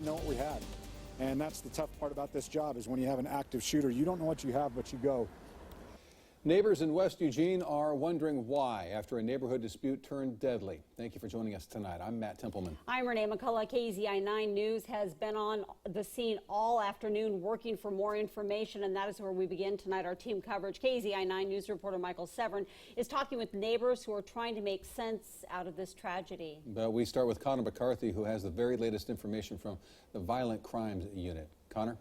Know what we had. And that's the tough part about this job is when you have an active shooter, you don't know what you have, but you go. Neighbors in West Eugene are wondering why after a neighborhood dispute turned deadly. Thank you for joining us tonight. I'm Matt Templeman. I'm Renee McCullough. KEZI 9 News has been on the scene all afternoon working for more information, and that is where we begin tonight our team coverage. KEZI 9 News reporter Michael Severin is talking with neighbors who are trying to make sense out of this tragedy. But we start with Connor McCarthy, who has the very latest information from the Violent Crimes Unit. Connor?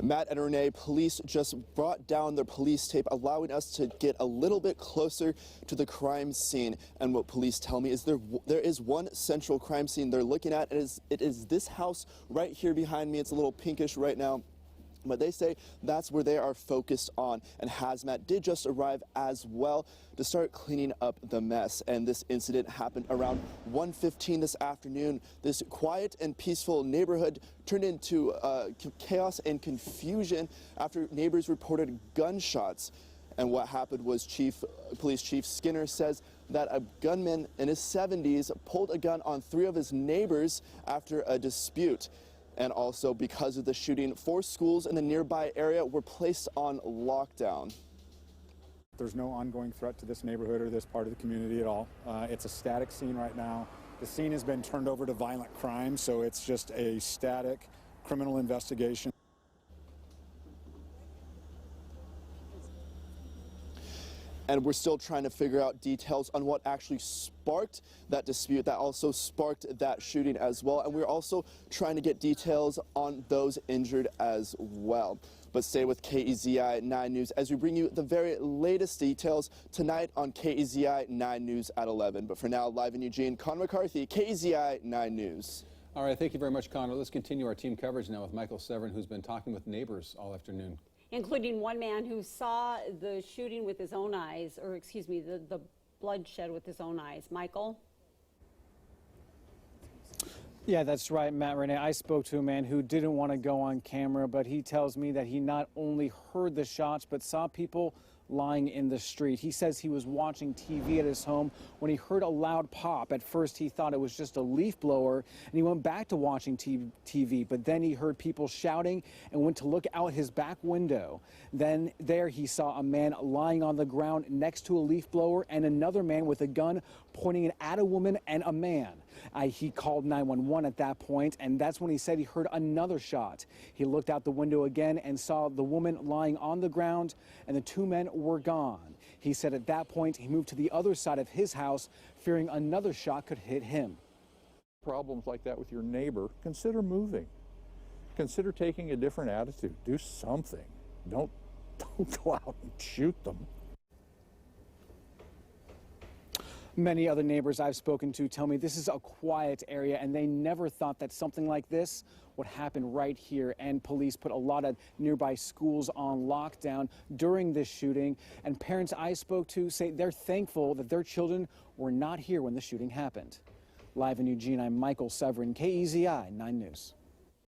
Matt and Renee, police just brought down their police tape, allowing us to get a little bit closer to the crime scene. And what police tell me is there is one central crime scene they're looking at. It is this house right here behind me. It's a little pinkish right now. But they say that's where they are focused on. And Hazmat did just arrive as well to start cleaning up the mess. And this incident happened around 1:15 this afternoon. This quiet and peaceful neighborhood turned into chaos and confusion after neighbors reported gunshots. And what happened was Police Chief Skinner says that a gunman in his 70s pulled a gun on 3 of his neighbors after a dispute. And also, because of the shooting, 4 schools in the nearby area were placed on lockdown. There's no ongoing threat to this neighborhood or this part of the community at all. It's a static scene right now. The scene has been turned over to violent crime, so it's just a static criminal investigation. And we're still trying to figure out details on what actually sparked that dispute, that also sparked that shooting as well. And we're also trying to get details on those injured as well. But stay with KEZI 9 News as we bring you the very latest details tonight on KEZI 9 News at 11. But for now, live in Eugene, Connor McCarthy, KEZI 9 News. All right, thank you very much, Connor. Let's continue our team coverage now with Michael Severin, who's been talking with neighbors all afternoon. Including one man who saw the shooting with his own eyes, or excuse me, the bloodshed with his own eyes. Michael? Yeah, that's right, Matt. Renee, I spoke to a man who didn't want to go on camera, but he tells me that he not only heard the shots, but saw people lying in the street. He says he was watching TV at his home when he heard a loud pop. At first, he thought it was just a leaf blower, and he went back to watching TV, but then he heard people shouting and went to look out his back window. Then there he saw a man lying on the ground next to a leaf blower and another man with a gun pointing it at a woman and a man. He called 911 at that point, and that's when he said he heard another shot. He looked out the window again and saw the woman lying on the ground, and the 2 men were gone. He said at that point he moved to the other side of his house, fearing another shot could hit him. Problems like that with your neighbor, consider moving. Consider taking a different attitude. Do something. Don't go out and shoot them. Many other neighbors I've spoken to tell me this is a quiet area and they never thought that something like this would happen right here. And police put a lot of nearby schools on lockdown during this shooting. And parents I spoke to say they're thankful that their children were not here when the shooting happened. Live in Eugene, I'm Michael Severin, KEZI 9 News.